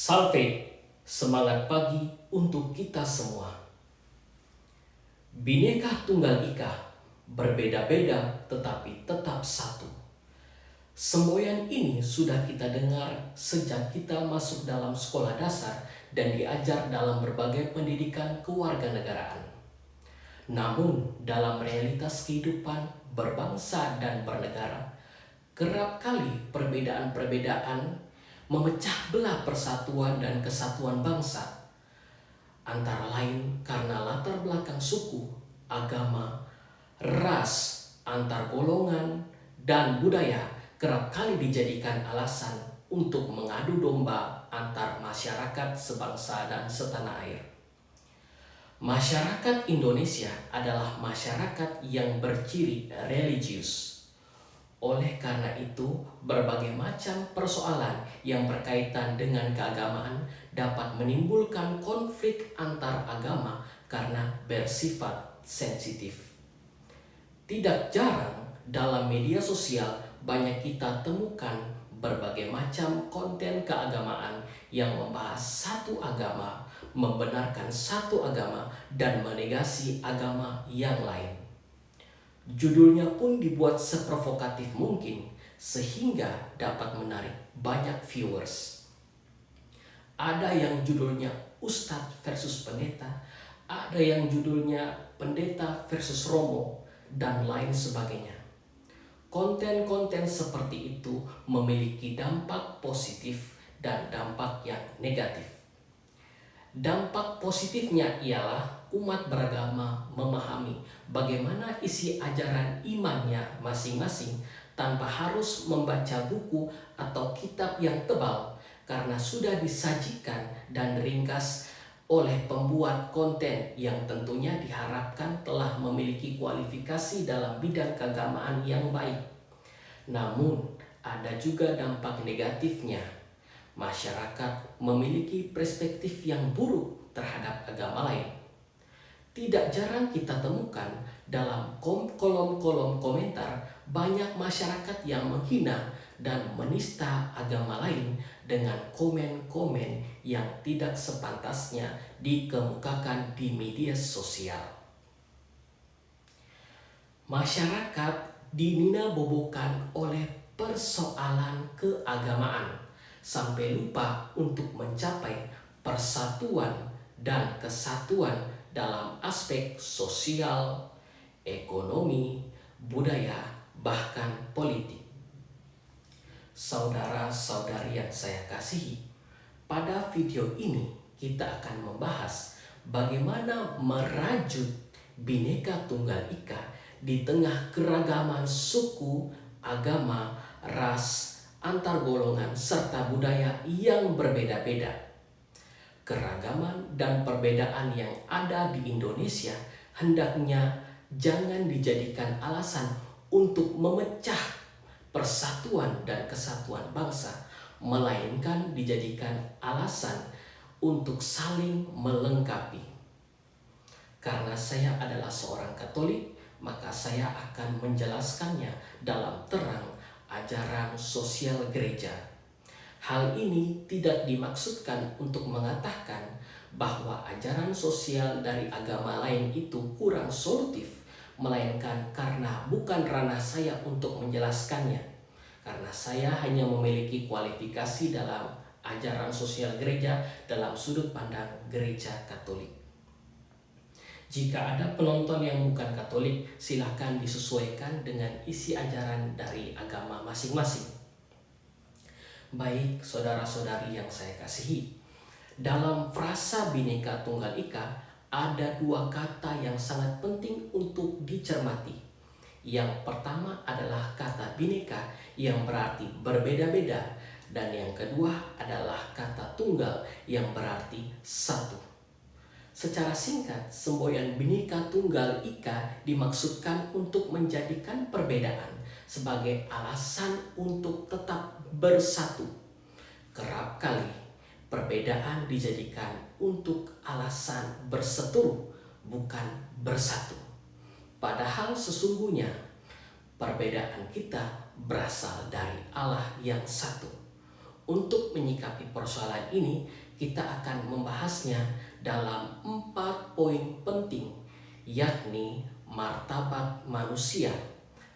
Salve, semangat pagi untuk kita semua. Bhinneka Tunggal Ika, berbeda-beda tetapi tetap satu. Semboyan ini sudah kita dengar sejak kita masuk dalam sekolah dasar dan diajar dalam berbagai pendidikan kewarganegaraan. Namun, dalam realitas kehidupan berbangsa dan bernegara, kerap kali perbedaan-perbedaan memecah belah persatuan dan kesatuan bangsa, antara lain karena latar belakang suku, agama, ras, antar golongan, dan budaya kerap kali dijadikan alasan untuk mengadu domba antar masyarakat sebangsa dan setanah air. Masyarakat Indonesia adalah masyarakat yang berciri religius. Oleh karena itu, berbagai macam persoalan yang berkaitan dengan keagamaan dapat menimbulkan konflik antar agama karena bersifat sensitif. Tidak jarang dalam media sosial banyak kita temukan berbagai macam konten keagamaan yang membahas satu agama, membenarkan satu agama, dan menegasi agama yang lain. Judulnya pun dibuat seprovokatif mungkin sehingga dapat menarik banyak viewers. Ada yang judulnya Ustadz versus Pendeta, ada yang judulnya Pendeta versus Romo, dan lain sebagainya. Konten-konten seperti itu memiliki dampak positif dan dampak yang negatif. Dampak positifnya ialah umat beragama memahami bagaimana isi ajaran imannya masing-masing tanpa harus membaca buku atau kitab yang tebal karena sudah disajikan dan ringkas oleh pembuat konten yang tentunya diharapkan telah memiliki kualifikasi dalam bidang keagamaan yang baik. Namun, ada juga dampak negatifnya. Masyarakat memiliki perspektif yang buruk terhadap agama lain. Tidak jarang kita temukan dalam kolom-kolom komentar banyak masyarakat yang menghina dan menista agama lain dengan komen-komen yang tidak sepantasnya dikemukakan di media sosial. Masyarakat dinina-bobokan oleh persoalan keagamaan sampai lupa untuk mencapai persatuan dan kesatuan dalam aspek sosial, ekonomi, budaya, bahkan politik. Saudara-saudari yang saya kasihi, pada video ini kita akan membahas bagaimana merajut Bhinneka Tunggal Ika di tengah keragaman suku, agama, ras, antar golongan, serta budaya yang berbeda-beda. Keragaman dan perbedaan yang ada di Indonesia hendaknya jangan dijadikan alasan untuk memecah persatuan dan kesatuan bangsa, melainkan dijadikan alasan untuk saling melengkapi. Karena saya adalah seorang Katolik, maka saya akan menjelaskannya dalam terang ajaran sosial gereja. Hal ini tidak dimaksudkan untuk mengatakan bahwa ajaran sosial dari agama lain itu kurang solutif, melainkan karena bukan ranah saya untuk menjelaskannya. Karena saya hanya memiliki kualifikasi dalam ajaran sosial gereja dalam sudut pandang gereja Katolik. Jika ada penonton yang bukan Katolik, silakan disesuaikan dengan isi ajaran dari agama masing-masing. Baik, saudara-saudari yang saya kasihi, dalam frasa Bhinneka Tunggal Ika ada dua kata yang sangat penting untuk dicermati. Yang pertama adalah kata Bhinneka yang berarti berbeda-beda, dan yang kedua adalah kata tunggal yang berarti satu. Secara singkat, semboyan Bhinneka Tunggal Ika dimaksudkan untuk menjadikan perbedaan sebagai alasan untuk tetap bersatu. Kerap kali, perbedaan dijadikan untuk alasan berseteru, bukan bersatu. Padahal sesungguhnya, perbedaan kita berasal dari Allah yang satu. Untuk menyikapi persoalan ini, kita akan membahasnya dalam 4 poin penting, yakni martabat manusia.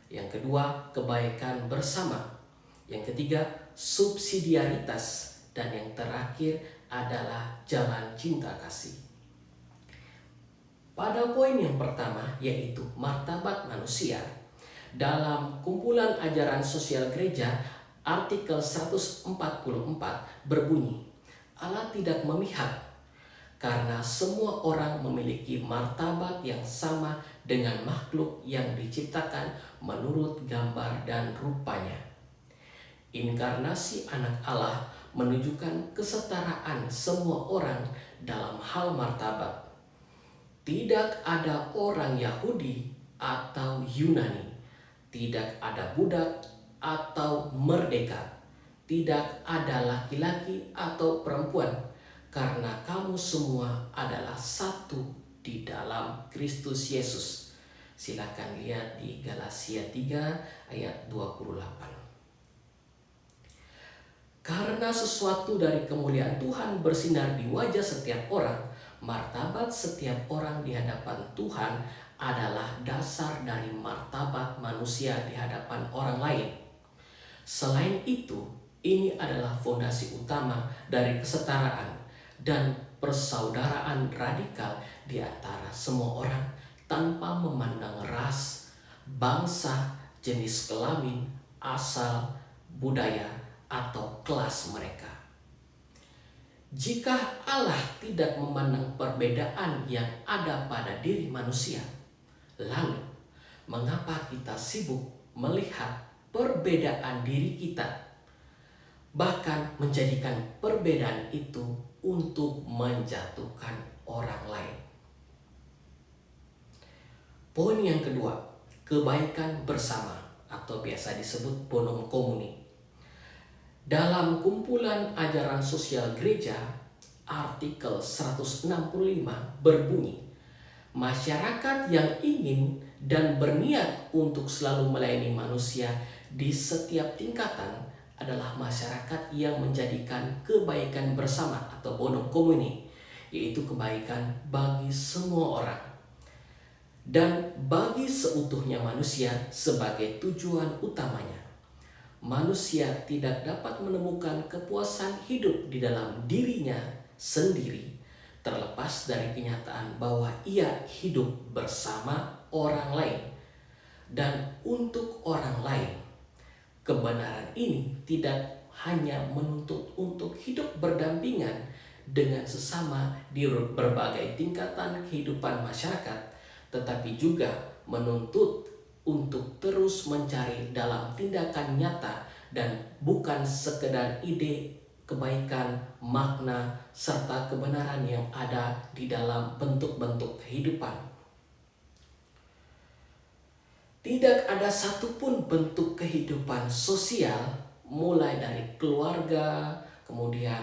Yang kedua, kebaikan bersama. Yang ketiga, subsidiaritas. Dan yang terakhir adalah jalan cinta kasih. Pada poin yang pertama, yaitu martabat manusia, dalam kumpulan ajaran sosial gereja, artikel 144 berbunyi, Allah tidak memihak karena semua orang memiliki martabat yang sama dengan makhluk yang diciptakan menurut gambar dan rupanya. Inkarnasi anak Allah menunjukkan kesetaraan semua orang dalam hal martabat. Tidak ada orang Yahudi atau Yunani, tidak ada budak atau merdeka, tidak ada laki-laki atau perempuan, karena kamu semua adalah satu di dalam Kristus Yesus. Silakan lihat di Galatia 3 ayat 28. Karena sesuatu dari kemuliaan Tuhan bersinar di wajah setiap orang, martabat setiap orang di hadapan Tuhan adalah dasar dari martabat manusia di hadapan orang lain. Selain itu, ini adalah fondasi utama dari kesetaraan dan persaudaraan radikal di antara semua orang tanpa memandang ras, bangsa, jenis kelamin, asal, budaya, atau kelas mereka. Jika Allah tidak memandang perbedaan yang ada pada diri manusia, lalu mengapa kita sibuk melihat perbedaan diri kita, bahkan menjadikan perbedaan itu untuk menjatuhkan orang lain? Poin yang kedua, kebaikan bersama atau biasa disebut bonum comuni. Dalam kumpulan ajaran sosial gereja, artikel 165 berbunyi, masyarakat yang ingin dan berniat untuk selalu melayani manusia di setiap tingkatan adalah masyarakat yang menjadikan kebaikan bersama atau bonum comuni, yaitu kebaikan bagi semua orang dan bagi seutuhnya manusia sebagai tujuan utamanya. Manusia tidak dapat menemukan kepuasan hidup di dalam dirinya sendiri, terlepas dari kenyataan bahwa ia hidup bersama orang lain dan untuk orang lain. Kebenaran ini tidak hanya menuntut untuk hidup berdampingan dengan sesama di berbagai tingkatan kehidupan masyarakat, tetapi juga menuntut untuk terus mencari dalam tindakan nyata dan bukan sekedar ide kebaikan, makna, serta kebenaran yang ada di dalam bentuk-bentuk kehidupan. Tidak ada satupun bentuk kehidupan sosial, mulai dari keluarga, kemudian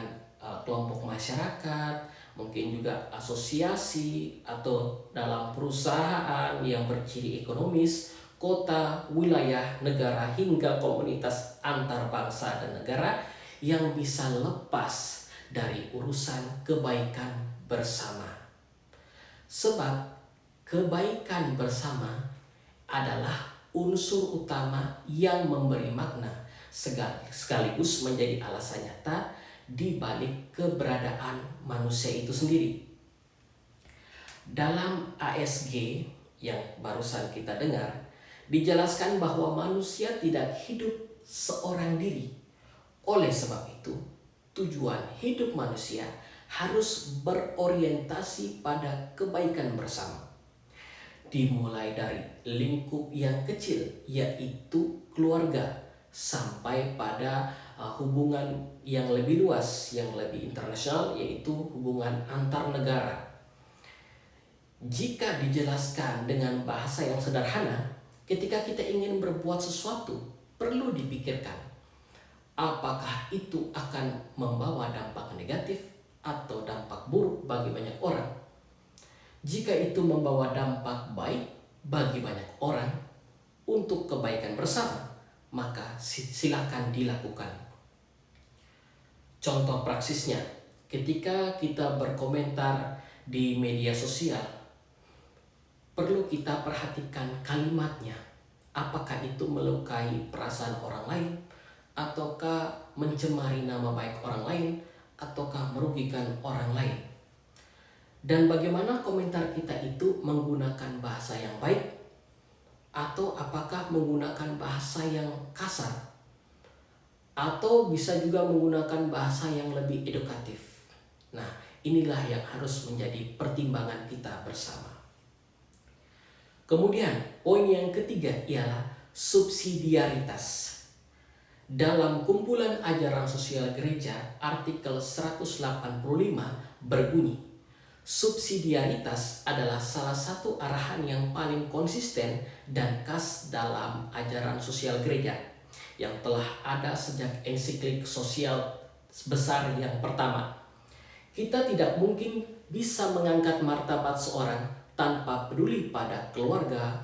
kelompok masyarakat, mungkin juga asosiasi atau dalam perusahaan yang berciri ekonomis, kota, wilayah, negara, hingga komunitas antar bangsa dan negara yang bisa lepas dari urusan kebaikan bersama. Sebab kebaikan bersama adalah unsur utama yang memberi makna sekaligus menjadi alasan nyata di balik keberadaan manusia itu sendiri. Dalam ASG yang barusan kita dengar, dijelaskan bahwa manusia tidak hidup seorang diri. Oleh sebab itu, tujuan hidup manusia harus berorientasi pada kebaikan bersama. Dimulai dari lingkup yang kecil, yaitu keluarga, sampai pada hubungan yang lebih luas, yang lebih internasional, yaitu hubungan antar negara. Jika dijelaskan dengan bahasa yang sederhana, ketika kita ingin berbuat sesuatu, perlu dipikirkan apakah itu akan membawa dampak negatif atau dampak buruk bagi banyak orang. Jika itu membawa dampak baik bagi banyak orang untuk kebaikan bersama, maka silakan dilakukan. Contoh praksisnya, ketika kita berkomentar di media sosial, perlu kita perhatikan kalimatnya. Apakah itu melukai perasaan orang lain, ataukah mencemari nama baik orang lain, ataukah merugikan orang lain. Dan bagaimana komentar kita itu menggunakan bahasa yang baik, atau apakah menggunakan bahasa yang kasar, atau bisa juga menggunakan bahasa yang lebih edukatif. Nah, inilah yang harus menjadi pertimbangan kita bersama. Kemudian, poin yang ketiga ialah subsidiaritas. Dalam kumpulan ajaran sosial gereja, artikel 185 berbunyi, subsidiaritas adalah salah satu arahan yang paling konsisten dan khas dalam ajaran sosial gereja yang telah ada sejak ensiklik sosial besar yang pertama. Kita tidak mungkin bisa mengangkat martabat seorang tanpa peduli pada keluarga,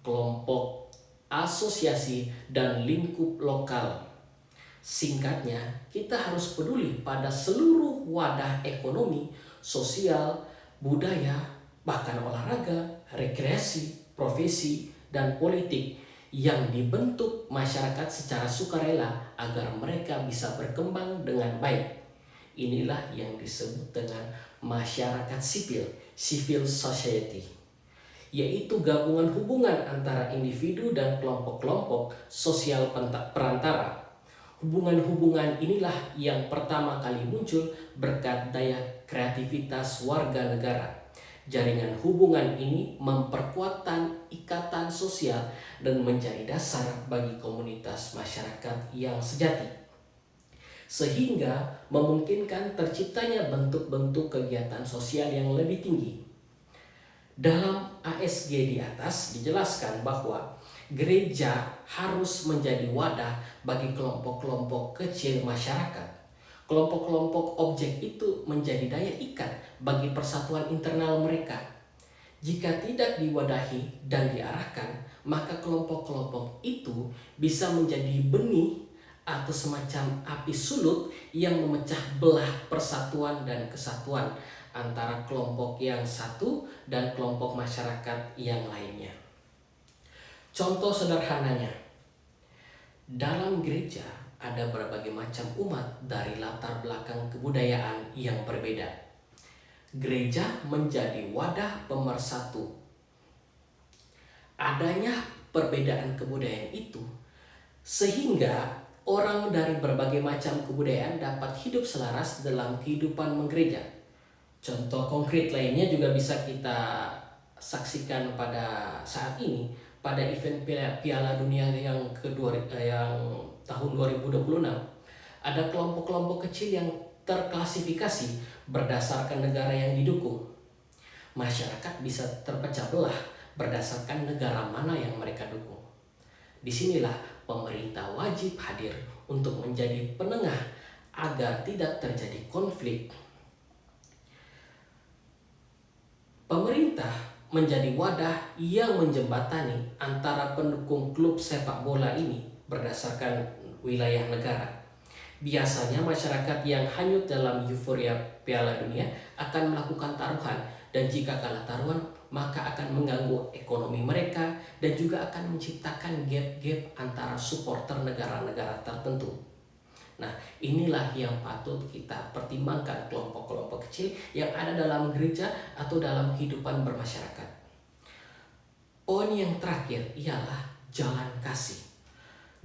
kelompok, asosiasi, dan lingkup lokal. Singkatnya, kita harus peduli pada seluruh wadah ekonomi, sosial, budaya, bahkan olahraga, rekreasi, profesi, dan politik yang dibentuk masyarakat secara sukarela agar mereka bisa berkembang dengan baik. Inilah yang disebut dengan masyarakat sipil, civil society, yaitu gabungan hubungan antara individu dan kelompok-kelompok sosial perantara. Hubungan-hubungan inilah yang pertama kali muncul berkat daya kreativitas warga negara. Jaringan hubungan ini memperkuat ikatan sosial dan menjadi dasar bagi komunitas masyarakat yang sejati, sehingga memungkinkan terciptanya bentuk-bentuk kegiatan sosial yang lebih tinggi. Dalam ASG di atas dijelaskan bahwa gereja harus menjadi wadah bagi kelompok-kelompok kecil masyarakat. Kelompok-kelompok objek itu menjadi daya ikat bagi persatuan internal mereka. Jika tidak diwadahi dan diarahkan, maka kelompok-kelompok itu bisa menjadi benih atau semacam api sulut yang memecah belah persatuan dan kesatuan antara kelompok yang satu dan kelompok masyarakat yang lainnya. Contoh sederhananya, dalam gereja ada berbagai macam umat dari latar belakang kebudayaan yang berbeda. Gereja menjadi wadah pemersatu. Adanya perbedaan kebudayaan itu sehingga orang dari berbagai macam kebudayaan dapat hidup selaras dalam kehidupan menggereja. Contoh konkret lainnya juga bisa kita saksikan pada saat ini pada event Piala Dunia yang tahun 2026. Ada kelompok-kelompok kecil yang terklasifikasi berdasarkan negara yang didukung. Masyarakat bisa terpecah belah berdasarkan negara mana yang mereka dukung. Disinilah pemerintah wajib hadir untuk menjadi penengah agar tidak terjadi konflik. Pemerintah menjadi wadah yang menjembatani antara pendukung klub sepak bola ini berdasarkan wilayah negara. Biasanya masyarakat yang hanyut dalam euforia Piala Dunia akan melakukan taruhan, dan jika kalah taruhan maka akan mengganggu ekonomi mereka dan juga akan menciptakan gap-gap antara supporter negara-negara tertentu. Nah, inilah yang patut kita pertimbangkan kelompok-kelompok kecil yang ada dalam gereja atau dalam kehidupan bermasyarakat. Poin yang terakhir ialah jalan kasih.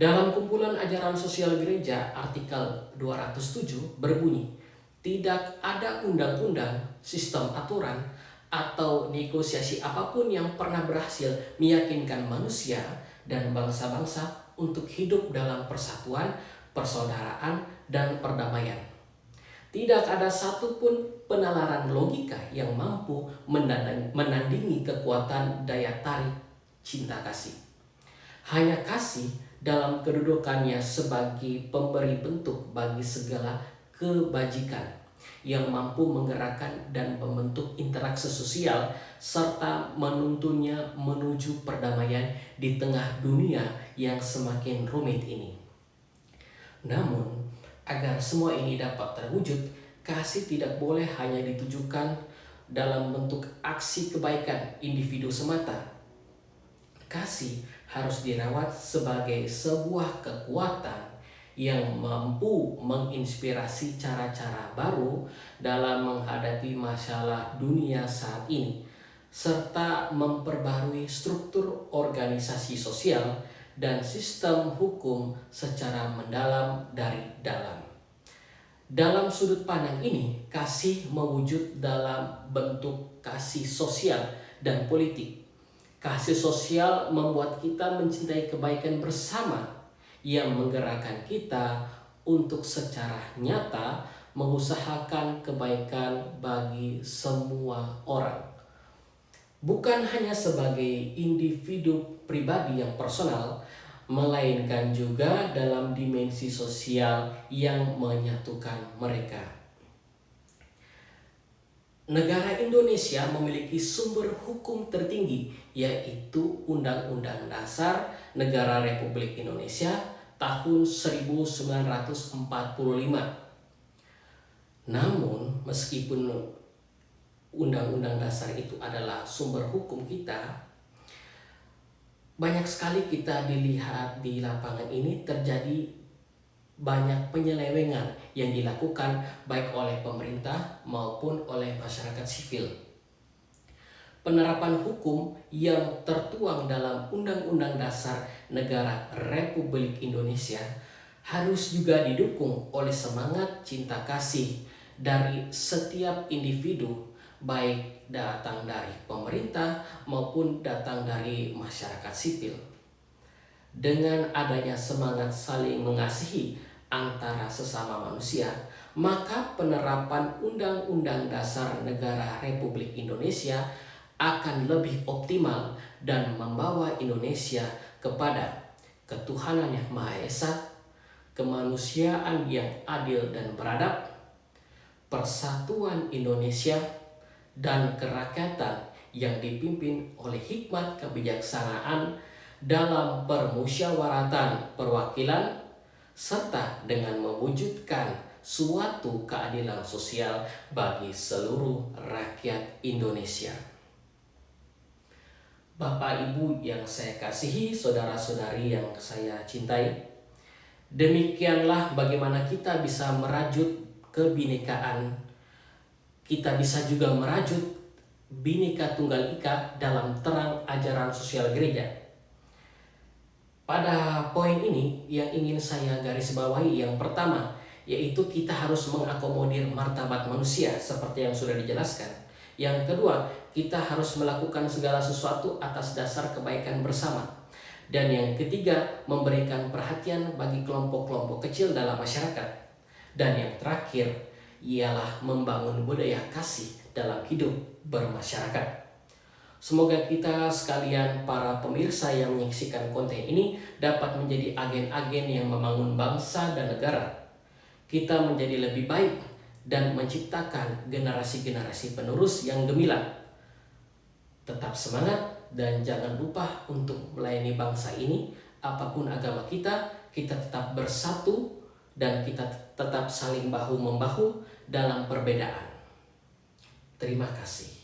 Dalam kumpulan ajaran sosial gereja, artikel 207 berbunyi, tidak ada undang-undang, sistem aturan, atau negosiasi apapun yang pernah berhasil meyakinkan manusia dan bangsa-bangsa untuk hidup dalam persatuan, persaudaraan, dan perdamaian. Tidak ada satupun penalaran logika yang mampu menandingi kekuatan daya tarik cinta kasih. Hanya kasih dalam kedudukannya sebagai pemberi bentuk bagi segala kebajikan yang mampu menggerakkan dan membentuk interaksi sosial serta menuntunnya menuju perdamaian di tengah dunia yang semakin rumit ini. Namun, Agar semua ini dapat terwujud, kasih tidak boleh hanya ditujukan dalam bentuk aksi kebaikan individu semata. Kasih harus dirawat sebagai sebuah kekuatan yang mampu menginspirasi cara-cara baru dalam menghadapi masalah dunia saat ini, serta memperbarui struktur organisasi sosial dan sistem hukum secara mendalam dari dalam. Dalam sudut pandang ini, kasih mewujud dalam bentuk kasih sosial dan politik. Kasih sosial membuat kita mencintai kebaikan bersama yang menggerakkan kita untuk secara nyata mengusahakan kebaikan bagi semua orang. Bukan hanya sebagai individu pribadi yang personal, melainkan juga dalam dimensi sosial yang menyatukan mereka. Negara Indonesia memiliki sumber hukum tertinggi, yaitu Undang-Undang Dasar Negara Republik Indonesia tahun 1945. Namun, meskipun Undang-Undang Dasar itu adalah sumber hukum kita, banyak sekali kita dilihat di lapangan ini terjadi banyak penyelewengan yang dilakukan baik oleh pemerintah maupun oleh masyarakat sipil. Penerapan hukum yang tertuang dalam Undang-Undang Dasar Negara Republik Indonesia harus juga didukung oleh semangat cinta kasih dari setiap individu, baik datang dari pemerintah maupun datang dari masyarakat sipil. Dengan adanya semangat saling mengasihi antara sesama manusia, maka penerapan Undang-Undang Dasar Negara Republik Indonesia akan lebih optimal dan membawa Indonesia kepada ketuhanan yang Maha Esa, kemanusiaan yang adil dan beradab, persatuan Indonesia, dan kerakyatan yang dipimpin oleh hikmat kebijaksanaan dalam permusyawaratan perwakilan, serta dengan mewujudkan suatu keadilan sosial bagi seluruh rakyat Indonesia. Bapak Ibu yang saya kasihi, saudara-saudari yang saya cintai, demikianlah bagaimana kita bisa merajut kebinekaan. Kita bisa juga merajut Bhinneka Tunggal Ika dalam terang ajaran sosial gereja. Pada poin ini yang ingin saya garis bawahi, yang pertama yaitu kita harus mengakomodir martabat manusia seperti yang sudah dijelaskan. Yang kedua, kita harus melakukan segala sesuatu atas dasar kebaikan bersama. Dan yang ketiga, memberikan perhatian bagi kelompok-kelompok kecil dalam masyarakat. Dan yang terakhir ialah membangun budaya kasih dalam hidup bermasyarakat. Semoga kita sekalian para pemirsa yang menyaksikan konten ini dapat menjadi agen-agen yang membangun bangsa dan negara. Kita menjadi lebih baik dan menciptakan generasi-generasi penerus yang gemilang. Tetap semangat dan jangan lupa untuk melayani bangsa ini. Apapun agama kita tetap bersatu dan kita tetap saling bahu-membahu dalam perbedaan. Terima kasih.